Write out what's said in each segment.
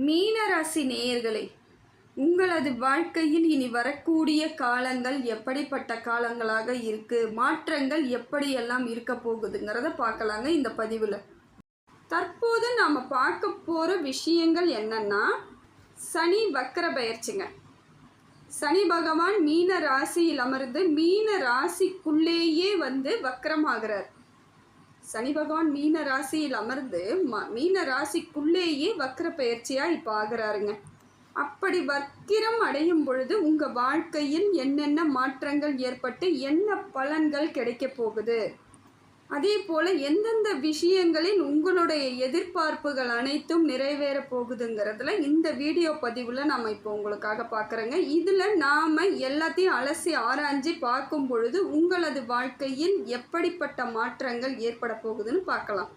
மீனராசி நேயர்களே, உங்களது வாழ்க்கையில் இனி வரக்கூடிய காலங்கள் எப்படிப்பட்ட காலங்களாக இருக்கு, மாற்றங்கள் எப்படியெல்லாம் இருக்க போகுதுங்கிறத பார்க்கலாங்க இந்த பதிவில். தற்போது நாம் பார்க்க போகிற விஷயங்கள் என்னன்னா, சனி வக்கர பயிற்சிங்க. சனி பகவான் மீன ராசியில் அமர்ந்து மீன ராசிக்குள்ளேயே வக்கரமாகிறார். சனி பகவான் மீன ராசியில் அமர்ந்து மீன ராசிக்குள்ளேயே வக்கர பயிற்சியாக இப்போ ஆகிறாருங்க. அப்படி வக்கிரம் அடையும் பொழுது உங்கள் வாழ்க்கையில் என்னென்ன மாற்றங்கள் ஏற்பட்டு என்ன பலன்கள் கிடைக்க போகுது, அதே போல் எந்தெந்த விஷயங்களில் உங்களுடைய எதிர்பார்ப்புகள் அனைத்தும் நிறைவேற போகுதுங்கிறதுல இந்த வீடியோ பதிவில் நம்ம இப்போ உங்களுக்காக பார்க்குறோங்க. இதில் நாம் எல்லாத்தையும் அலசி ஆராய்ஞ்சு பார்க்கும் பொழுது உங்களது வாழ்க்கையில் எப்படிப்பட்ட மாற்றங்கள் ஏற்பட போகுதுன்னு பார்க்கலாம்.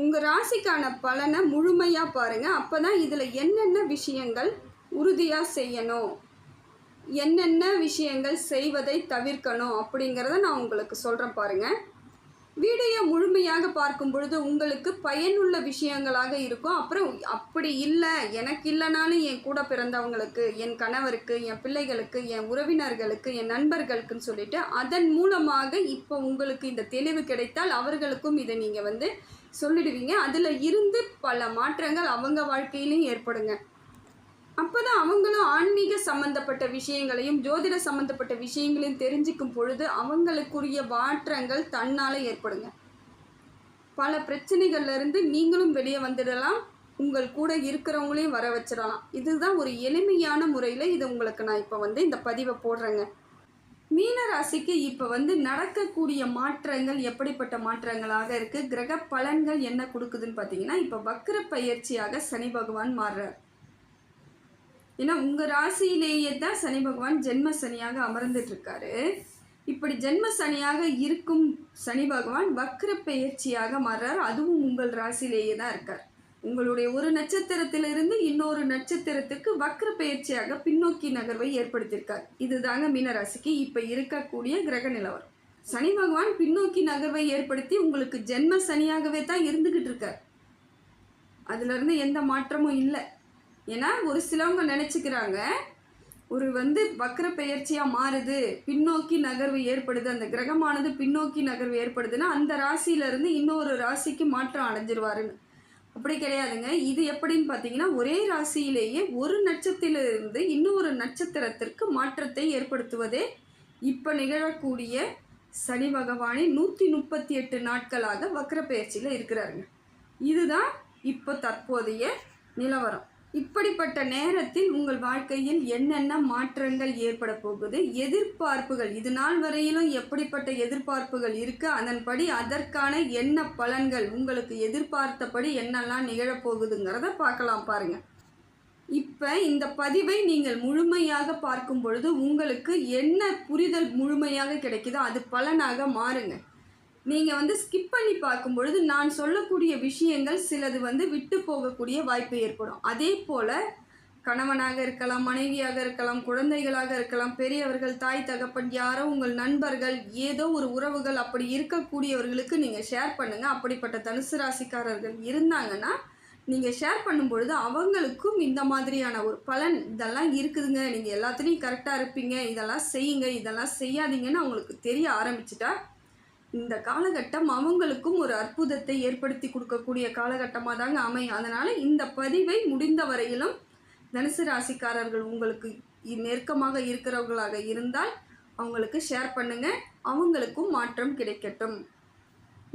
உங்கள் ராசிக்கான பலனை முழுமையாக பாருங்கள். அப்போ தான் இதில் என்னென்ன விஷயங்கள் உறுதியாக செய்யணும், என்னென்ன விஷயங்கள் செய்வதை தவிர்க்கணும் அப்படிங்கிறத நான் உங்களுக்கு சொல்கிறேன் பாருங்கள். வீடியோ முழுமையாக பார்க்கும் பொழுது உங்களுக்கு பயனுள்ள விஷயங்களாக இருக்கும். அப்புறம் அப்படி இல்லை, எனக்கு இல்லைனாலும் என் கூட பிறந்தவங்களுக்கு, என் கணவருக்கு, என் பிள்ளைகளுக்கு, என் உறவினர்களுக்கு, என் நண்பர்களுக்குன்னு சொல்லிட்டு அதன் மூலமாக இப்போ உங்களுக்கு இந்த தெளிவு கிடைத்தால் அவர்களுக்கும் இதை நீங்கள் சொல்லிடுவீங்க. அதில் இருந்து பல மாற்றங்கள் அவங்க வாழ்க்கையிலையும் ஏற்படுங்க. அப்போ தான் அவங்களும் ஆன்மீக சம்மந்தப்பட்ட விஷயங்களையும் ஜோதிட சம்மந்தப்பட்ட விஷயங்களையும் தெரிஞ்சிக்கும் பொழுது அவங்களுக்குரிய மாற்றங்கள் தன்னால் ஏற்படுங்க. பல பிரச்சனைகள்லேருந்து நீங்களும் வெளியே வந்துடலாம், உங்கள் கூட இருக்கிறவங்களையும் வர வச்சிடலாம். இதுதான் ஒரு எளிமையான முறையில் இது உங்களுக்கு நான் இப்போ இந்த பதிவை போடுறேங்க. மீனராசிக்கு இப்போ நடக்கக்கூடிய மாற்றங்கள் எப்படிப்பட்ட மாற்றங்களாக இருக்குது, கிரக பலன்கள் என்ன கொடுக்குதுன்னு பார்த்தீங்கன்னா, இப்போ வக்ர பயிற்சியாக சனி பகவான் மாறுறார். ஏன்னா உங்கள் ராசியிலேயே தான் சனி பகவான் ஜென்ம சனியாக அமர்ந்துட்டுருக்காரு. இப்படி ஜென்ம சனியாக இருக்கும் சனி பகவான் வக்ர பயிற்சியாக மாறுறார். அதுவும் உங்கள் ராசியிலேயே தான் இருக்கார். உங்களுடைய ஒரு நட்சத்திரத்திலிருந்து இன்னொரு நட்சத்திரத்துக்கு வக்ர பயிற்சியாக பின்னோக்கி நகர்வை ஏற்படுத்தியிருக்கார். இதுதாங்க மீனராசிக்கு இப்போ இருக்கக்கூடிய கிரக நிலவரம். சனி பகவான் பின்னோக்கி நகர்வை ஏற்படுத்தி உங்களுக்கு ஜென்ம சனியாகவே தான் இருந்துக்கிட்டு இருக்கார். அதுலேருந்து எந்த மாற்றமும் இல்லை. ஏன்னா ஒரு சிலவங்க நினச்சிக்கிறாங்க, ஒரு வக்ர பெயர்ச்சியாக மாறுது, பின்னோக்கி நகர்வு ஏற்படுது, அந்த கிரகமானது பின்னோக்கி நகர்வு ஏற்படுதுன்னா அந்த ராசியிலேருந்து இன்னொரு ராசிக்கு மாற்றம் அடைஞ்சிருவாருன்னு. அப்படி கிடையாதுங்க. இது எப்படின்னு பார்த்தீங்கன்னா, ஒரே ராசியிலேயே ஒரு நட்சத்திரத்திலிருந்து இன்னொரு நட்சத்திரத்திற்கு மாற்றத்தை ஏற்படுத்துவதே இப்போ நிகழக்கூடிய சனி பகவானின் 138 நாட்களாக வக்ர பெயர்ச்சியில் இருக்கிறாருங்க. இதுதான் இப்போ தற்போதைய நிலவரம். இப்படிப்பட்ட நேரத்தில் உங்கள் வாழ்க்கையில் என்னென்ன மாற்றங்கள் ஏற்பட போகுது, எதிர்பார்ப்புகள் இது நாள் வரையிலும் எப்படிப்பட்ட எதிர்பார்ப்புகள் இருக்குது, அதன்படி அதற்கான என்ன பலன்கள் உங்களுக்கு எதிர்பார்த்தபடி என்னெல்லாம் நிகழப்போகுதுங்கிறத பார்க்கலாம் பாருங்கள். இப்போ இந்த பதிவை நீங்கள் முழுமையாக பார்க்கும் பொழுது உங்களுக்கு என்ன புரிதல் முழுமையாக கிடைக்குதோ அது பலனாக மாறுங்க. நீங்கள் ஸ்கிப் பண்ணி பார்க்கும் பொழுது நான் சொல்லக்கூடிய விஷயங்கள் சிலது விட்டு போகக்கூடிய வாய்ப்பு ஏற்படும். அதே போல் கணவனாக இருக்கலாம், மனைவியாக இருக்கலாம், குழந்தைகளாக இருக்கலாம், பெரியவர்கள், தாய் தகப்பன், யாரோ உங்கள் நண்பர்கள், ஏதோ ஒரு உறவுகள், அப்படி இருக்கக்கூடியவர்களுக்கு நீங்கள் ஷேர் பண்ணுங்கள். அப்படிப்பட்ட தனுசு ராசிக்காரர்கள் இருந்தாங்கன்னா நீங்கள் ஷேர் பண்ணும் பொழுது அவங்களுக்கும் இந்த மாதிரியான ஒரு பலன் இதெல்லாம் இருக்குதுங்க, நீங்கள் எல்லாத்துலேயும் கரெக்டாக இருப்பீங்க, இதெல்லாம் செய்யுங்க, இதெல்லாம் செய்யாதீங்கன்னு அவங்களுக்கு தெரிய ஆரம்பிச்சிட்டா இந்த காலகட்டம் அவங்களுக்கும் ஒரு அற்புதத்தை ஏற்படுத்தி கொடுக்கக்கூடிய காலகட்டமாக தாங்க அமையும். அதனால் இந்த பதிவை முடிந்த வரையிலும் தனுசு ராசிக்காரர்கள் உங்களுக்கு நெருக்கமாக இருக்கிறவர்களாக இருந்தால் அவங்களுக்கு ஷேர் பண்ணுங்கள், அவங்களுக்கும் மாற்றம் கிடைக்கட்டும்.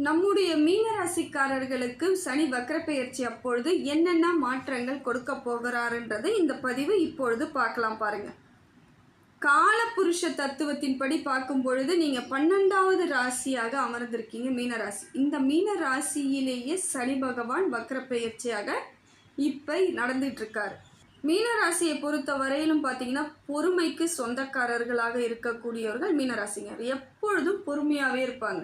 நம்முடைய மீனராசிக்காரர்களுக்கு சனி வக்ர பெயர்ச்சி அப்பொழுது என்னென்ன மாற்றங்கள் கொடுக்க போகிறாருன்றது இந்த பதிவு இப்பொழுது பார்க்கலாம் பாருங்கள். காலபுருஷ தத்துவத்தின்படி பார்க்கும் பொழுது நீங்கள் 12வது ராசியாக அமர்ந்திருக்கீங்க மீனராசி. இந்த மீன ராசியிலேயே சனி பகவான் வக்ர பெயர்ச்சியாக இப்போ நடந்துகிட்ருக்காரு. மீனராசியை பொறுத்த வரையிலும் பார்த்தீங்கன்னா பொறுமைக்கு சொந்தக்காரர்களாக இருக்கக்கூடியவர்கள் மீனராசிங்க. எப்பொழுதும் பொறுமையாகவே இருப்பாங்க.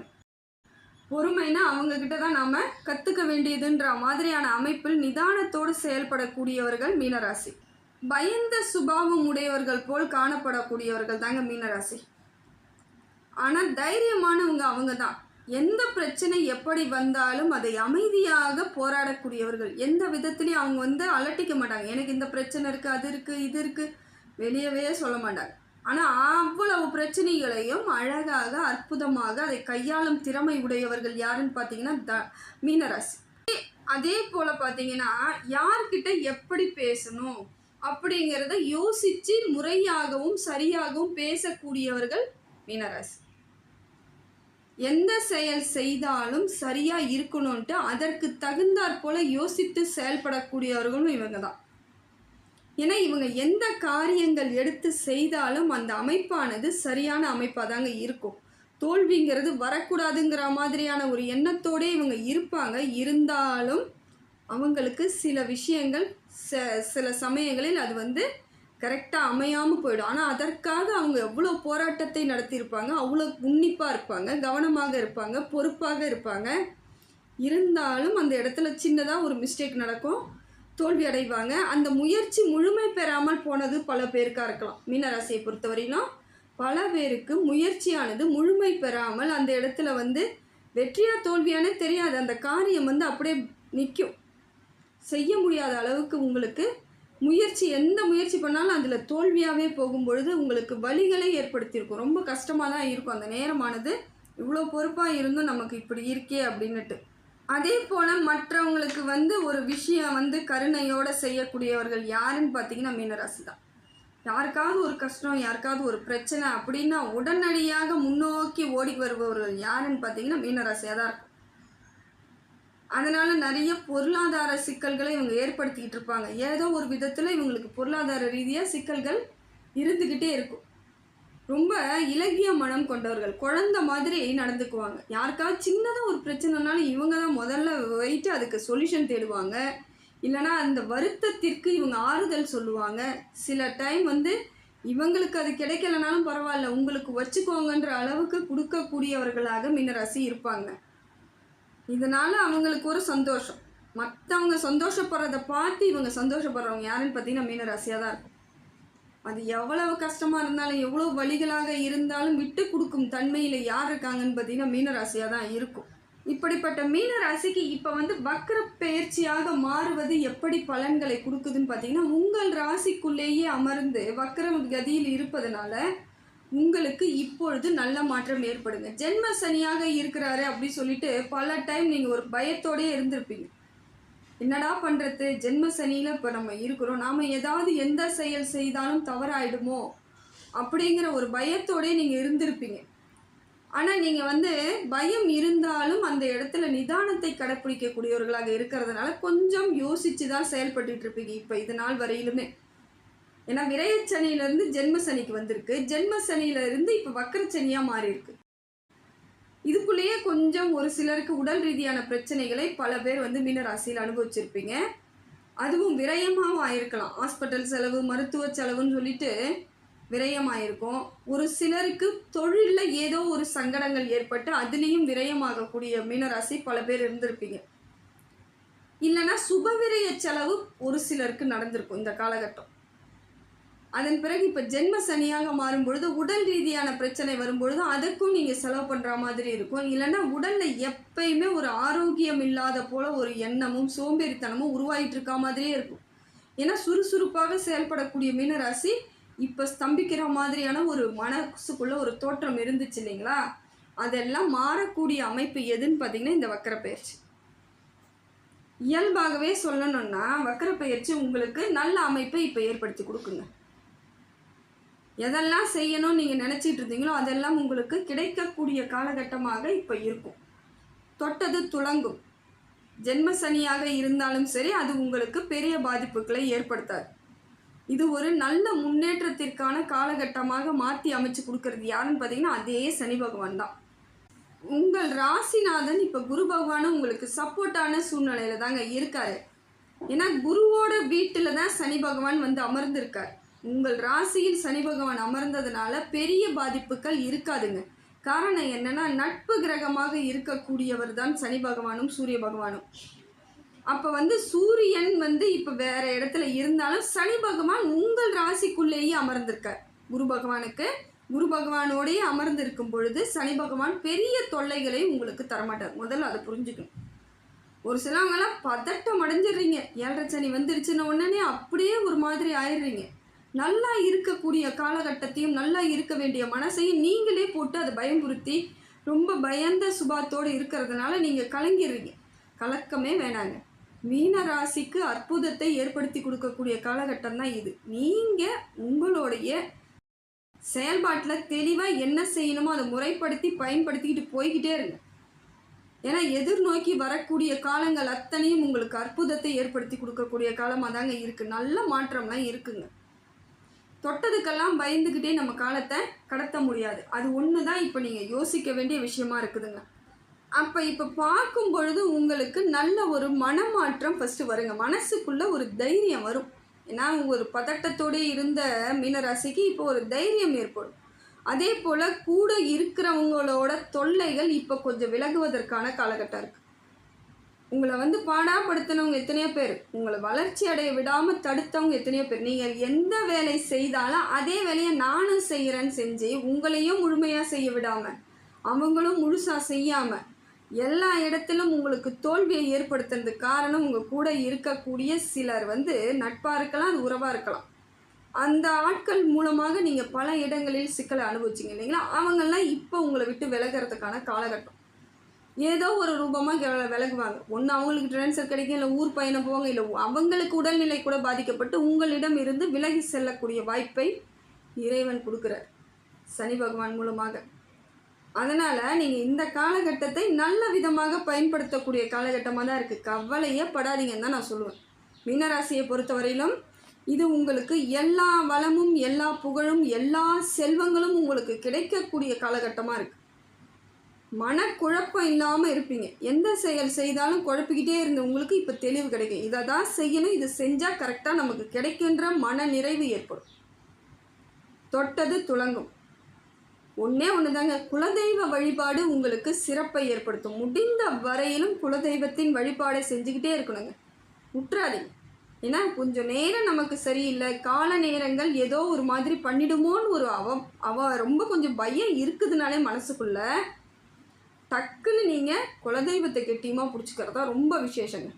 பொறுமைனா அவங்கக்கிட்ட தான் நாம் கற்றுக்க வேண்டியதுன்ற மாதிரியான அமைப்பில் நிதானத்தோடு செயல்படக்கூடியவர்கள் மீனராசி. பயந்த சுபாவம் உடையவர்கள் போல் காணப்படக்கூடியவர்கள் தாங்க மீனராசி. ஆனால் தைரியமானவங்க அவங்க தான். எந்த பிரச்சனை எப்படி வந்தாலும் அதை அமைதியாக போராடக்கூடியவர்கள். எந்த விதத்துலையும் அவங்க அலட்டிக்க மாட்டாங்க. எனக்கு இந்த பிரச்சனை இருக்குது, அது இருக்குது, இது இருக்குது, வெளியவே சொல்ல மாட்டாங்க. ஆனால் அவ்வளவு பிரச்சனைகளையும் அழகாக அற்புதமாக அதை கையாளும் திறமை உடையவர்கள் யாருன்னு பார்த்தீங்கன்னா மீனராசி. அதே போல் பார்த்தீங்கன்னா யார்கிட்ட எப்படி பேசணும் அப்படிங்கிறத யோசித்து முறையாகவும் சரியாகவும் பேசக்கூடியவர்கள் மீனராசி. எந்த செயல் செய்தாலும் சரியாக இருக்கணும்ன்ட்டு அதற்கு தகுந்தாற் போல் யோசித்து செயல்படக்கூடியவர்களும் இவங்க தான். ஏன்னா இவங்க எந்த காரியங்கள் எடுத்து செய்தாலும் அந்த அமைப்பானது சரியான அமைப்பாக தாங்க இருக்கும். தோல்விங்கிறது வரக்கூடாதுங்கிற மாதிரியான ஒரு எண்ணத்தோடு இவங்க இருப்பாங்க. இருந்தாலும் அவங்களுக்கு சில விஷயங்கள் சில சமயங்களில் அது கரெக்டாக அமையாமல் போயிடும். ஆனால் அதற்காக அவங்க எவ்வளோ போராட்டத்தை நடத்தியிருப்பாங்க, அவ்வளோ உன்னிப்பாக இருப்பாங்க, கவனமாக இருப்பாங்க, பொறுப்பாக இருப்பாங்க. இருந்தாலும் அந்த இடத்துல சின்னதாக ஒரு மிஸ்டேக் நடக்கும், தோல்வி அடைவாங்க. அந்த முயற்சி முழுமை பெறாமல் போனது பல பேருக்காக இருக்கலாம். மீனராசியை பொறுத்தவரையிலும் பல பேருக்கு முயற்சியானது முழுமை பெறாமல் அந்த இடத்துல வெற்றியா தோல்வியானே தெரியாது. அந்த காரியம் அப்படியே நிற்கும். செய்ய முடியாத அளவுக்கு உங்களுக்கு எந்த முயற்சி பண்ணாலும் அதில் தோல்வியாகவே போகும்பொழுது உங்களுக்கு வலிகளை ஏற்படுத்தியிருக்கும். ரொம்ப கஷ்டமாக தான் இருக்கும் அந்த நேரமானது. இவ்வளோ பொறுப்பாக இருந்தும் நமக்கு இப்படி இருக்கே அப்படின்னுட்டு. அதே போல் மற்றவங்களுக்கு ஒரு விஷயம் கருணையோடு செய்யக்கூடியவர்கள் யாருன்னு பார்த்தீங்கன்னா மீனராசி தான். யாருக்காவது ஒரு கஷ்டம், யாருக்காவது ஒரு பிரச்சனை அப்படின்னா உடனடியாக முன்னோக்கி ஓடி வருபவர்கள் யாருன்னு பார்த்தீங்கன்னா மீனராசியாக தான் இருக்கும். அதனால் நிறைய பொருளாதார சிக்கல்களை இவங்க ஏற்படுத்திக்கிட்டு இருப்பாங்க. ஏதோ ஒரு விதத்தில் இவங்களுக்கு பொருளாதார ரீதியாக சிக்கல்கள் இருந்துக்கிட்டே இருக்கும். ரொம்ப இலகிய மனம் கொண்டவர்கள், குழந்தை மாதிரி நடந்துக்குவாங்க. யாருக்காவது சின்னதாக ஒரு பிரச்சனைனாலும் இவங்க தான் முதல்ல வைட்டு அதுக்கு சொல்யூஷன் தேடுவாங்க. இல்லைனா அந்த வருத்தத்திற்கு இவங்க ஆறுதல் சொல்லுவாங்க. சில டைம் இவங்களுக்கு அது கிடைக்கலனாலும் பரவாயில்ல, உங்களுக்கு வச்சுக்கோங்கன்ற அளவுக்கு கொடுக்கக்கூடியவர்களாக மீனராசி இருப்பாங்க. இதனால் அவங்களுக்கு ஒரு சந்தோஷம், மற்றவங்க சந்தோஷப்படுறதை பார்த்து இவங்க சந்தோஷப்படுறவங்க யாருன்னு பார்த்தீங்கன்னா மீனராசியாக தான் இருக்கும். அது எவ்வளவு கஷ்டமாக இருந்தாலும் எவ்வளோ வழிகளாக இருந்தாலும் விட்டு கொடுக்கும் தன்மையில் யார் இருக்காங்கன்னு பார்த்தீங்கன்னா மீனராசியாக தான் இருக்கும். இப்படிப்பட்ட மீனராசிக்கு இப்போ வக்ர பெயர்ச்சியாக மாறுவது எப்படி பலன்களை கொடுக்குதுன்னு பார்த்தீங்கன்னா, உங்கள் ராசிக்குள்ளேயே அமர்ந்து வக்ர கதியில் இருப்பதனால உங்களுக்கு இப்பொழுது நல்ல மாற்றம் ஏற்படுங்க. ஜென்ம சனியாக இருக்கிறாரு அப்படி சொல்லிட்டு பல டைம் நீங்கள் ஒரு பயத்தோடயே இருந்திருப்பீங்க. என்னடா பண்ணுறது, ஜென்ம சனியில் இப்போ நம்ம இருக்கிறோம், நாம் ஏதாவது எந்த செயல் செய்தாலும் தவறாயிடுமோ அப்படிங்கிற ஒரு பயத்தோடே நீங்கள் இருந்திருப்பீங்க. ஆனால் நீங்கள் பயம் இருந்தாலும் அந்த இடத்துல நிதானத்தை கடைப்பிடிக்கக்கூடியவர்களாக இருக்கிறதுனால கொஞ்சம் யோசித்து தான் செயல்பட்டு இருப்பீங்க இப்போ இது நாள் வரையிலுமே. ஏன்னா விரயச்சனியிலேருந்து ஜென்ம சனிக்கு வந்திருக்கு, ஜென்ம சனியிலேருந்து இப்போ வக்கரச்சனியாக மாறி இருக்கு. இதுக்குள்ளேயே கொஞ்சம் ஒரு சிலருக்கு உடல் ரீதியான பிரச்சனைகளை பல பேர் மீனராசியில் அனுபவிச்சிருப்பீங்க. அதுவும் விரயமாகவும் ஆயிருக்கலாம். ஹாஸ்பிட்டல் செலவு, மருத்துவ செலவுன்னு சொல்லிட்டு விரயமாயிருக்கும். ஒரு சிலருக்கு தொழிலில் ஏதோ ஒரு சங்கடங்கள் ஏற்பட்டு அதுலேயும் விரயமாகக்கூடிய மீனராசி பல பேர் இருந்திருப்பீங்க. இல்லைன்னா சுபவிரய செலவு ஒரு சிலருக்கு நடந்திருக்கும் இந்த காலகட்டம். அதன் பிறகு இப்போ ஜென்ம சனியாக மாறும் பொழுது உடல் ரீதியான பிரச்சனை வரும்பொழுது அதுக்கும் நீங்கள் செலவு பண்ணுற மாதிரி இருக்கும். இல்லைன்னா உடலில் எப்பயுமே ஒரு ஆரோக்கியம் இல்லாத போல் ஒரு எண்ணமும் சோம்பேறித்தனமும் உருவாகிட்டு இருக்க மாதிரியே இருக்கும். ஏன்னா சுறுசுறுப்பாக செயல்படக்கூடிய மீனராசி இப்போ ஸ்தம்பிக்கிற மாதிரியான ஒரு மனசுக்குள்ளே ஒரு தோற்றம் இருந்துச்சு இல்லைங்களா, அதெல்லாம் மாறக்கூடிய அமைப்பு எதுன்னு பார்த்தீங்கன்னா இந்த வக்கர பயிற்சி. இயல்பாகவே சொல்லணும்னா வக்கர பயிற்சி உங்களுக்கு நல்ல அமைப்பை இப்போ ஏற்படுத்தி கொடுக்குங்க. எதெல்லாம் செய்யணும்னு நீங்கள் நினச்சிட்டு இருந்தீங்களோ அதெல்லாம் உங்களுக்கு கிடைக்கக்கூடிய காலகட்டமாக இப்போ இருக்கும். தொட்டது துளங்கும். ஜென்ம சனியாக இருந்தாலும் சரி, அது உங்களுக்கு பெரிய பாதிப்புகளை ஏற்படுத்தாது. இது ஒரு நல்ல முன்னேற்றத்திற்கான காலகட்டமாக மாற்றி அமைச்சு கொடுக்கறது யாருன்னு பார்த்தீங்கன்னா அதே சனி பகவான் தான். உங்கள் ராசிநாதன் இப்போ குரு பகவானும் உங்களுக்கு சப்போர்ட்டான சூழ்நிலையில் தாங்க இருக்காரு. ஏன்னா குருவோட வீட்டில் தான் சனி பகவான் அமர்ந்திருக்கார். உங்கள் ராசியில் சனி பகவான் அமர்ந்ததுனால பெரிய பாதிப்புகள் இருக்காதுங்க. காரணம் என்னன்னா நட்பு கிரகமாக இருக்கக்கூடியவர் தான் சனி பகவானும் சூரிய பகவானும். அப்போ சூரியன் இப்போ வேற இடத்துல இருந்தாலும் சனி பகவான் உங்கள் ராசிக்குள்ளேயே அமர்ந்திருக்கார். குரு பகவானுக்கு குரு பகவானோடையே அமர்ந்து இருக்கும் பொழுது சனி பகவான் பெரிய தொல்லைகளை உங்களுக்கு தரமாட்டார். முதல்ல அதை புரிஞ்சுக்கணும். ஒரு சிலவங்கெல்லாம் பதட்டம் அடைஞ்சிடுறீங்க. 7.5 சனி வந்துருச்சுன்னு உடனே அப்படியே ஒரு மாதிரி ஆயிடுறீங்க. நல்லா இருக்கக்கூடிய காலகட்டத்தையும் நல்லா இருக்க வேண்டிய மனசையும் நீங்களே போட்டு அதை பயமுறுத்தி ரொம்ப பயந்த சுபாத்தோடு இருக்கிறதுனால நீங்கள் கலங்கிடுறீங்க. கலக்கமே வேணாங்க. மீன ராசிக்கு அற்புதத்தை ஏற்படுத்தி கொடுக்கக்கூடிய காலகட்டம் தான் இது. நீங்கள் உங்களுடைய செயல்பாட்டில் தெளிவாக என்ன செய்யணுமோ அதை முறைப்படுத்தி பயன்படுத்திக்கிட்டு போய்கிட்டே இருங்க. ஏன்னா எதிர்நோக்கி வரக்கூடிய காலங்கள் அத்தனையும் உங்களுக்கு அற்புதத்தை ஏற்படுத்தி கொடுக்கக்கூடிய காலமாக தாங்க இருக்குது. நல்ல மாற்றம்லாம் இருக்குங்க. தொட்டதுக்கெல்லாம் பயந்துக்கிட்டே நம்ம காலத்தை கடத்த முடியாது. அது ஒன்று தான் இப்போ நீங்கள் யோசிக்க வேண்டிய விஷயமா இருக்குதுங்க. அப்போ இப்போ பார்க்கும் பொழுது உங்களுக்கு நல்ல ஒரு மனமாற்றம் ஃபஸ்ட்டு வருங்க. மனசுக்குள்ளே ஒரு தைரியம் வரும். ஏன்னா ஒரு பதட்டத்தோடு இருந்த மீனராசிக்கு இப்போ ஒரு தைரியம் ஏற்படும். அதே போல் கூட இருக்கிறவங்களோட தொல்லைகள் இப்போ கொஞ்சம் விலகுவதற்கான காலகட்டம் இருக்குது. உங்களை பாடாப்படுத்தினவங்க எத்தனையோ பேர், உங்களை வளர்ச்சி அடைய விடாமல் தடுத்தவங்க எத்தனையோ பேர். நீங்கள் எந்த வேலை செய்தாலும் அதே வேலையை நானும் செய்கிறேன்னு செஞ்சு உங்களையும் முழுமையாக செய்ய விடாமல் அவங்களும் முழுசாக செய்யாமல் எல்லா இடத்திலும் உங்களுக்கு தோல்வியை ஏற்படுத்துறதுக்கு காரணம் உங்கள் கூட இருக்கக்கூடிய சிலர் நட்பாக இருக்கலாம், அது உறவாக இருக்கலாம். அந்த ஆட்கள் மூலமாக நீங்கள் பல இடங்களில் சிக்கலை அனுபவிச்சிங்க இல்லைங்களா? அவங்கெல்லாம் இப்போ உங்களை விட்டு விலகிறதுக்கான காலகட்டம். ஏதோ ஒரு ரூபமாக விலகுவாங்க. ஒன்று அவங்களுக்கு ட்ரான்ஸ்ஃபர் கிடைக்கும், இல்லை ஊர் பயணம் போவாங்க, இல்லை அவங்களுக்கு உடல்நிலை கூட பாதிக்கப்பட்டு உங்களிடம் இருந்து விலகி செல்லக்கூடிய வாய்ப்பை இறைவன் கொடுக்குறார் சனி பகவான் மூலமாக. அதனால் நீங்கள் இந்த காலகட்டத்தை நல்ல விதமாக பயன்படுத்தக்கூடிய காலகட்டமாக தான் இருக்குது. கவலையே படாதீங்கன்னு தான் நான் சொல்லுவேன். மீனராசியை பொறுத்தவரையிலும் இது உங்களுக்கு எல்லா வளமும் எல்லா புகழும் எல்லா செல்வங்களும் உங்களுக்கு கிடைக்கக்கூடிய காலகட்டமாக இருக்குது. மனக்குழப்பம் இல்லாமல் இருப்பீங்க. எந்த செயல் செய்தாலும் குழப்பிக்கிட்டே இருந்த உங்களுக்கு இப்போ தெளிவு கிடைக்கும். இதை தான் செய்யணும், இது செஞ்சால் கரெக்டாக நமக்கு கிடைக்கின்ற மன நிறைவு ஏற்படும். தொட்டது துளங்கும். ஒன்றே ஒன்று தாங்க, குலதெய்வ வழிபாடு உங்களுக்கு சிறப்பை ஏற்படுத்தும். முடிந்த வரையிலும் குலதெய்வத்தின் வழிபாடை செஞ்சுக்கிட்டே இருக்கணுங்க, விட்டுறாதீங்க. ஏன்னா கொஞ்சம் நேரம் நமக்கு சரியில்லை, கால நேரங்கள் ஏதோ ஒரு மாதிரி பண்ணிடுமோன்னு ஒரு ரொம்ப கொஞ்சம் பயம் இருக்குதுனாலே மனசுக்குள்ள டக்குன்னு நீங்கள் குலதெய்வத்தை கெட்டியமாக பிடிச்சிக்கிறதா ரொம்ப விசேஷங்க.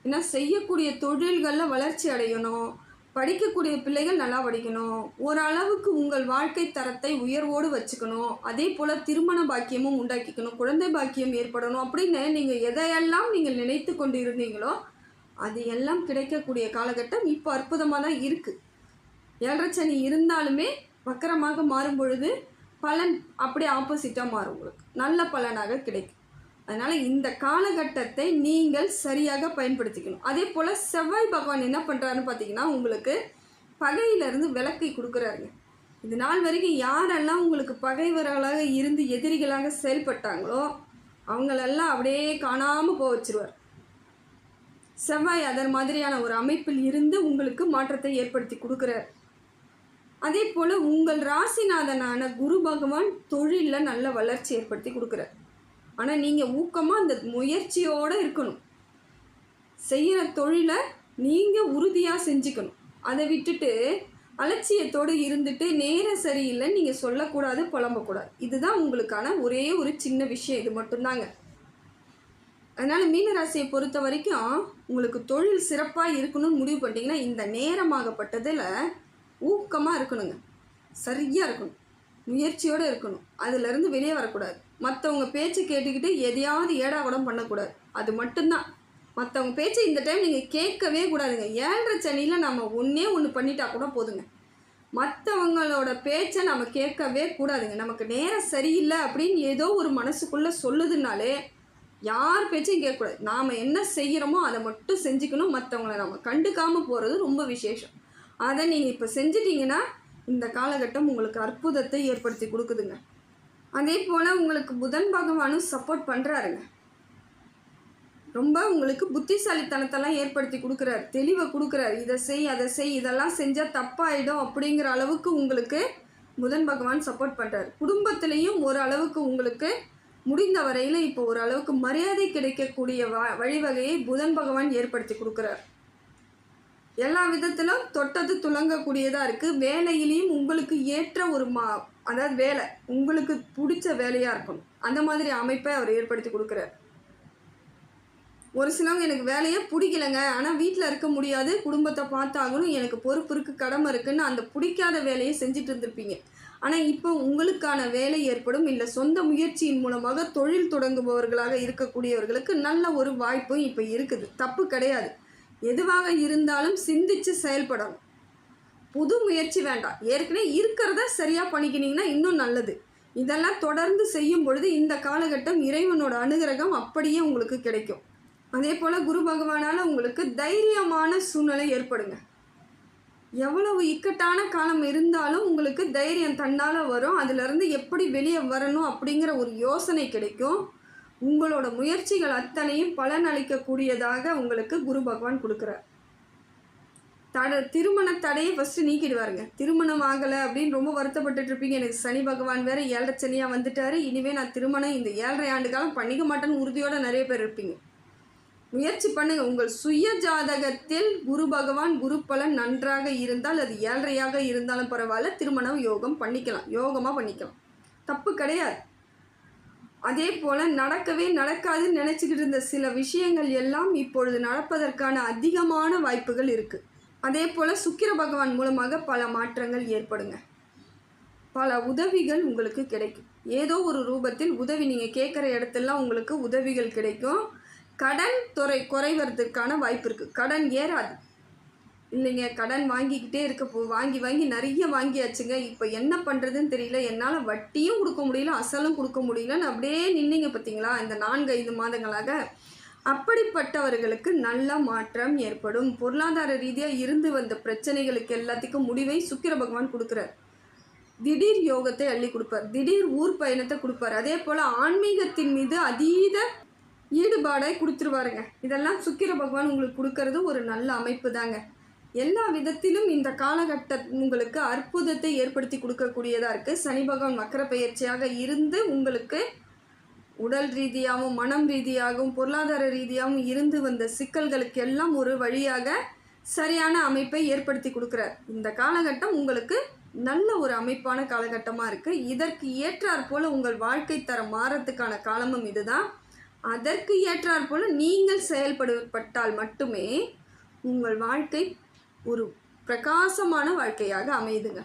ஏன்னா செய்யக்கூடிய தொழில்களில் வளர்ச்சி அடையணும், படிக்கக்கூடிய பிள்ளைகள் நல்லா படிக்கணும், ஓரளவுக்கு உங்கள் வாழ்க்கை தரத்தை உயர்வோடு வச்சுக்கணும், அதே போல் திருமண பாக்கியமும் உண்டாக்கிக்கணும், குழந்தை பாக்கியம் ஏற்படணும் அப்படின்னு நீங்கள் எதையெல்லாம் நீங்கள் நினைத்து கொண்டு இருந்தீங்களோ அது எல்லாம் கிடைக்கக்கூடிய காலகட்டம் இப்போ அற்புதமாக தான் இருக்குது. 7.5 சனி இருந்தாலுமே வக்கரமாக மாறும் பொழுது பலன் அப்படியே ஆப்போசிட்டாக மாறும், உங்களுக்கு நல்ல பலனாக கிடைக்கும். அதனால் இந்த காலகட்டத்தை நீங்கள் சரியாக பயன்படுத்திக்கணும். அதே போல் செவ்வாய் பகவான் என்ன பண்ணுறாருன்னு பார்த்தீங்கன்னா உங்களுக்கு பகையிலேருந்து விலக்கை கொடுக்குறாருங்க. இது நாள் வரைக்கும் யாரெல்லாம் உங்களுக்கு பகைவர்களாக இருந்து எதிரிகளாக செயல்பட்டாங்களோ அவங்களெல்லாம் அப்படியே காணாமல் போக வச்சுருவார். செவ்வாய் அதன் மாதிரியான ஒரு அமைப்பில் இருந்து உங்களுக்கு மாற்றத்தை ஏற்படுத்தி கொடுக்குறார். அதே போல் உங்கள் ராசிநாதனான குரு பகவான் தொழிலில் நல்ல வளர்ச்சி ஏற்படுத்தி கொடுக்குறார். ஆனால் நீங்கள் ஊக்கமாக அந்த முயற்சியோடு இருக்கணும். செய்கிற தொழிலை நீங்கள் உறுதியாக செஞ்சுக்கணும். அதை விட்டுட்டு அலட்சியத்தோடு இருந்துட்டு நேரம் சரியில்லைன்னு நீங்கள் சொல்லக்கூடாது, புலம்பக்கூடாது. இதுதான் உங்களுக்கான ஒரே ஒரு சின்ன விஷயம், இது மட்டும்தாங்க. அதனால் மீனராசியை பொறுத்த வரைக்கும் உங்களுக்கு தொழில் சிறப்பாக இருக்கணும்னு முடிவு பண்ணிட்டீங்கன்னா இந்த நேரமாகப்பட்டதில் ஊக்கமாக இருக்கணுங்க, சரியாக இருக்கணும், முயற்சியோடு இருக்கணும். அதிலேருந்து வெளியே வரக்கூடாது. மற்றவங்க பேச்சு கேட்டுக்கிட்டு எதையாவது ஏடாகூடம் பண்ணக்கூடாது. அது மட்டும்தான். மற்றவங்க பேச்சு இந்த டைம் நீங்கள் கேட்கவே கூடாதுங்க. 7.5 சனியில் நம்ம ஒன்று பண்ணிட்டா கூட போதுங்க. மற்றவங்களோட பேச்சை நம்ம கேட்கவே கூடாதுங்க. நமக்கு நேரம் சரியில்லை அப்படின்னு ஏதோ ஒரு மனசுக்குள்ளே சொல்லுதுனாலே யார் பேச்சையும் கேட்கக்கூடாது. நாம் என்ன செய்கிறோமோ அதை மட்டும் செஞ்சுக்கணும். மற்றவங்கள நம்ம கண்டுக்காமல் போகிறது ரொம்ப விசேஷம். அதை நீங்கள் இப்போ செஞ்சிட்டிங்கன்னா இந்த காலகட்டம் உங்களுக்கு அற்புதத்தை ஏற்படுத்தி கொடுக்குதுங்க. அதே போல் உங்களுக்கு புதன் பகவானும் சப்போர்ட் பண்ணுறாருங்க. ரொம்ப உங்களுக்கு புத்திசாலித்தனத்தெல்லாம் ஏற்படுத்தி கொடுக்குறாரு, தெளிவை கொடுக்குறாரு. இதை செய் அதை செய், இதெல்லாம் செஞ்சால் தப்பாயிடும் அப்படிங்கிற அளவுக்கு உங்களுக்கு புதன் பகவான் சப்போர்ட் பண்ணுறாரு. குடும்பத்துலேயும் ஓரளவுக்கு உங்களுக்கு முடிந்த வரையில் இப்போ ஓரளவுக்கு மரியாதை கிடைக்கக்கூடிய வழிவகையை புதன் பகவான் ஏற்படுத்தி கொடுக்குறார். எல்லா விதத்திலும் தொட்டது துலங்கக்கூடியதாக இருக்குது. வேலையிலையும் உங்களுக்கு ஏற்ற ஒரு அதாவது வேலை உங்களுக்கு பிடிச்ச வேலையாக இருக்கணும், அந்த மாதிரி அமைப்பை அவர் ஏற்படுத்தி கொடுக்குறார். ஒரு சிலவங்க எனக்கு வேலையே பிடிக்கலைங்க, ஆனால் வீட்டில் இருக்க முடியாது, குடும்பத்தை பார்த்தாகணும், எனக்கு பொறுப்பு இருக்குது, கடமை இருக்குதுன்னு அந்த பிடிக்காத வேலையை செஞ்சுட்டு இருந்திருப்பீங்க. ஆனால் இப்போ உங்களுக்கான வேலை ஏற்படும். இல்லை சொந்த முயற்சியின் மூலமாக தொழில் தொடங்குபவர்களாக இருக்கக்கூடியவர்களுக்கு நல்ல ஒரு வாய்ப்பும் இப்போ இருக்குது. தப்பு கிடையாது. எதுவாக இருந்தாலும் சிந்தித்து செயல்படணும். புது முயற்சி வேண்டாம். ஏற்கனவே இருக்கிறத சரியாக பண்ணிக்கினீங்கன்னா இன்னும் நல்லது. இதெல்லாம் தொடர்ந்து செய்யும் பொழுது இந்த காலகட்டம் இறைவனோட அனுகிரகம் அப்படியே உங்களுக்கு கிடைக்கும். அதே போல் குரு பகவானால் உங்களுக்கு தைரியமான சூழ்நிலை ஏற்படுங்க. எவ்வளவு இக்கட்டான காலம் இருந்தாலும் உங்களுக்கு தைரியம் தன்னால் வரும். அதிலிருந்து எப்படி வெளியே வரணும் அப்படிங்கிற ஒரு யோசனை கிடைக்கும். உங்களோட முயற்சிகள் அத்தனையும் பலனளிக்கக்கூடியதாக உங்களுக்கு குரு பகவான் கொடுக்குறார். திருமண தடையை ஃபஸ்ட்டு நீக்கிடுவாருங்க. திருமணம் ஆகலை அப்படின்னு ரொம்ப வருத்தப்பட்டுட்டு இருப்பீங்க. எனக்கு சனி பகவான் வேறு 7 சனியாக வந்துட்டார், இனிமேல் நான் திருமணம் இந்த 7.5 ஆண்டு காலம் பண்ணிக்க மாட்டேன்னு உறுதியோடு நிறைய பேர் இருப்பீங்க. முயற்சி பண்ணுங்க. உங்கள் சுய ஜாதகத்தில் குரு பகவான் குரு பலன் நன்றாக இருந்தால், அது 7.5ஆக இருந்தாலும் பரவாயில்ல, திருமணம் யோகம் பண்ணிக்கலாம், யோகமாக பண்ணிக்கலாம், தப்பு கிடையாது. அதே போல் நடக்கவே நடக்காதுன்னு நினச்சிக்கிட்டு இருந்த சில விஷயங்கள் எல்லாம் இப்பொழுது நடப்பதற்கான அதிகமான வாய்ப்புகள் இருக்குது. அதே போல் சுக்கிர பகவான் மூலமாக பல மாற்றங்கள் ஏற்படுங்க. பல உதவிகள் உங்களுக்கு கிடைக்கும். ஏதோ ஒரு ரூபத்தில் உதவி, நீங்கள் கேட்குற இடத்துலலாம் உங்களுக்கு உதவிகள் கிடைக்கும். கடன் குறைவதற்கான வாய்ப்பு இருக்குது. கடன் ஏறாது இல்லைங்க. கடன் வாங்கிக்கிட்டே வாங்கி நிறைய வாங்கியாச்சுங்க, இப்போ என்ன பண்ணுறதுன்னு தெரியல, என்னால் வட்டியும் கொடுக்க முடியல, அசலும் கொடுக்க முடியலன்னு அப்படியே நின்னீங்க பார்த்தீங்களா இந்த 4-5 மாதங்களாக. அப்படிப்பட்டவர்களுக்கு நல்ல மாற்றம் ஏற்படும். பொருளாதார ரீதியாக இருந்து வந்த பிரச்சனைகளுக்கு எல்லாத்துக்கும் முடிவை சுக்கிர பகவான் கொடுக்குறார். திடீர் யோகத்தை அள்ளி கொடுப்பார், திடீர் ஊர் பயணத்தை கொடுப்பார். அதே போல் ஆன்மீகத்தின் மீது அதீத ஈடுபாடை கொடுத்துருவாருங்க. இதெல்லாம் சுக்கிர பகவான் உங்களுக்கு கொடுக்கறது ஒரு நல்ல அமைப்பு தாங்க. எல்லா விதத்திலும் இந்த காலகட்டம் உங்களுக்கு அற்புதத்தை ஏற்படுத்தி கொடுக்கக்கூடியதாக இருக்குது. சனி பகவான் வக்கர பயிற்சியாக இருந்து உங்களுக்கு உடல் ரீதியாகவும் மனம் ரீதியாகவும் பொருளாதார ரீதியாகவும் இருந்து வந்த சிக்கல்களுக்கு எல்லாம் ஒரு வழியாக சரியான அமைப்பை ஏற்படுத்தி கொடுக்குறார். இந்த காலகட்டம் உங்களுக்கு நல்ல ஒரு அமைப்பான காலகட்டமாக இருக்குது. இதற்கு ஏற்றாற்போல் உங்கள் வாழ்க்கை தரம் மாறத்துக்கான காலமும் இதுதான். அதற்கு ஏற்றாற்போல் நீங்கள் செயல்பட்டால் மட்டுமே உங்கள் வாழ்க்கை ஒரு பிரகாசமான வாழ்க்கையாக அமையுதுங்க.